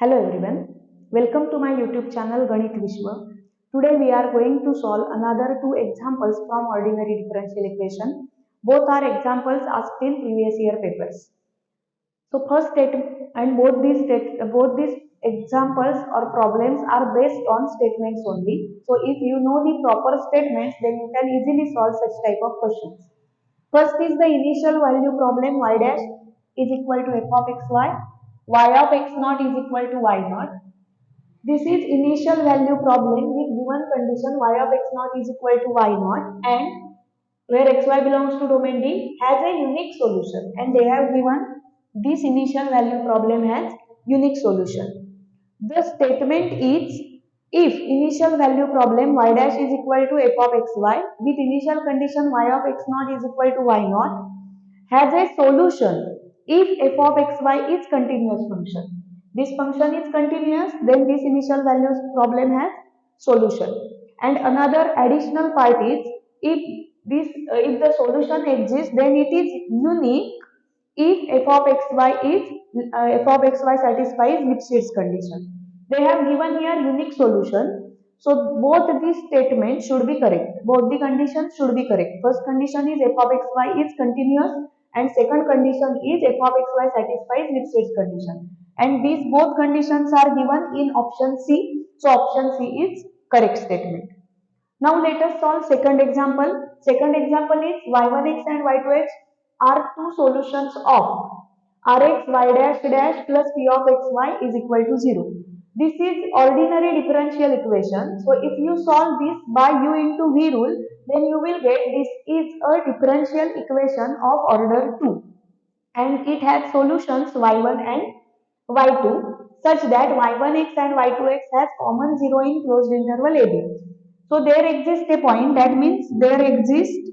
Hello everyone, welcome to my YouTube channel Ganit Vishwa. Today we are going to solve another two examples from ordinary differential equation. Both are examples asked in previous year papers. So first statement and both these examples or problems are based on statements only. So if you know the proper statements, then you can easily solve such type of questions. First is the initial value problem. Y dash is equal to f of xy, y of x naught is equal to y naught. This is initial value problem with given condition y of x naught is equal to y naught, and where xy belongs to domain D has a unique solution, and they have given this initial value problem has unique solution. The statement is, if initial value problem y dash is equal to f of xy with initial condition y of x naught is equal to y naught has a solution if f of xy is continuous function. This function is continuous, then this initial values problem has solution. And another additional part is, if the solution exists, then it is unique if f of xy satisfies Lipschitz condition. They have given here unique solution. So both these statements should be correct. Both the conditions should be correct. First condition is f of xy is continuous, and second condition is f of xy satisfies Lipschitz condition. And these both conditions are given in option C. So option C is correct statement. Now let us solve second example. Second example is y1x and y2x are two solutions of rx y dash dash plus p of xy is equal to 0. This is ordinary differential equation. So if you solve this by u into v rule, then you will get this is a differential equation of order 2, and it has solutions y1 and y2 such that y1x and y2x has common 0 in closed interval ab. So there exists a point, that means there exists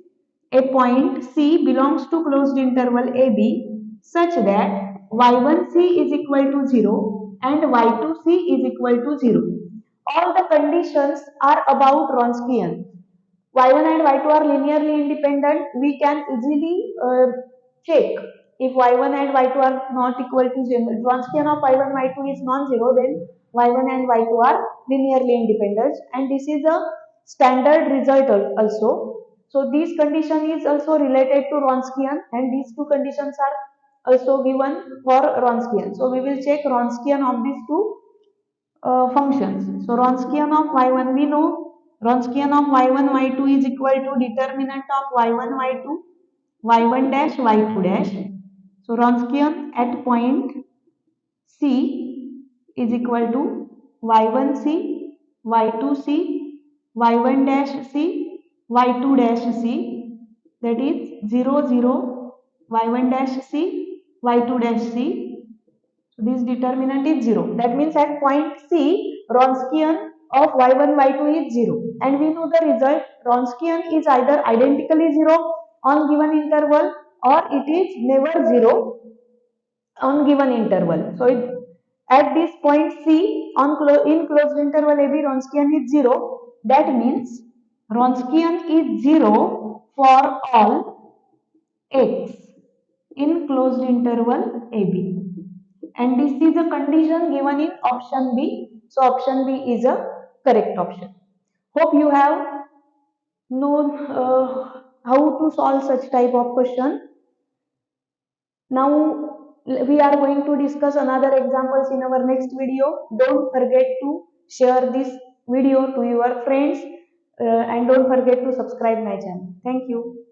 a point C belongs to closed interval AB such that y1c is equal to 0 and y2c is equal to 0. All the conditions are about Wronskian. Y1 and Y2 are linearly independent. We can easily check if Y1 and Y2 are not equal to 0. Wronskian of Y1 Y2 is non-zero, then Y1 and Y2 are linearly independent, and this is a standard result also. So this condition is also related to Wronskian, and these two conditions are also given for Wronskian. So we will check Wronskian of these two functions. So Wronskian of y1 we know. Wronskian of y1 y2 is equal to determinant of y1 y2 y1 dash y2 dash. So Wronskian at point C is equal to y1c y2c y1 dash c y2 dash c, that is 0 0 y1 dash c y2 dash c. So this determinant is 0. That means at point C, Wronskian of y1, y2 is 0. And we know the result. Wronskian is either identically 0 on given interval, or it is never 0 on given interval. So at this point C in closed interval AB, Wronskian is 0. That means Wronskian is 0 for all x in closed interval AB. And this is a condition given in option B. So option B is a correct option. Hope you have known how to solve such type of question. Now we are going to discuss another examples in our next video. Don't forget to share this video to your friends and don't forget to subscribe my channel. Thank you.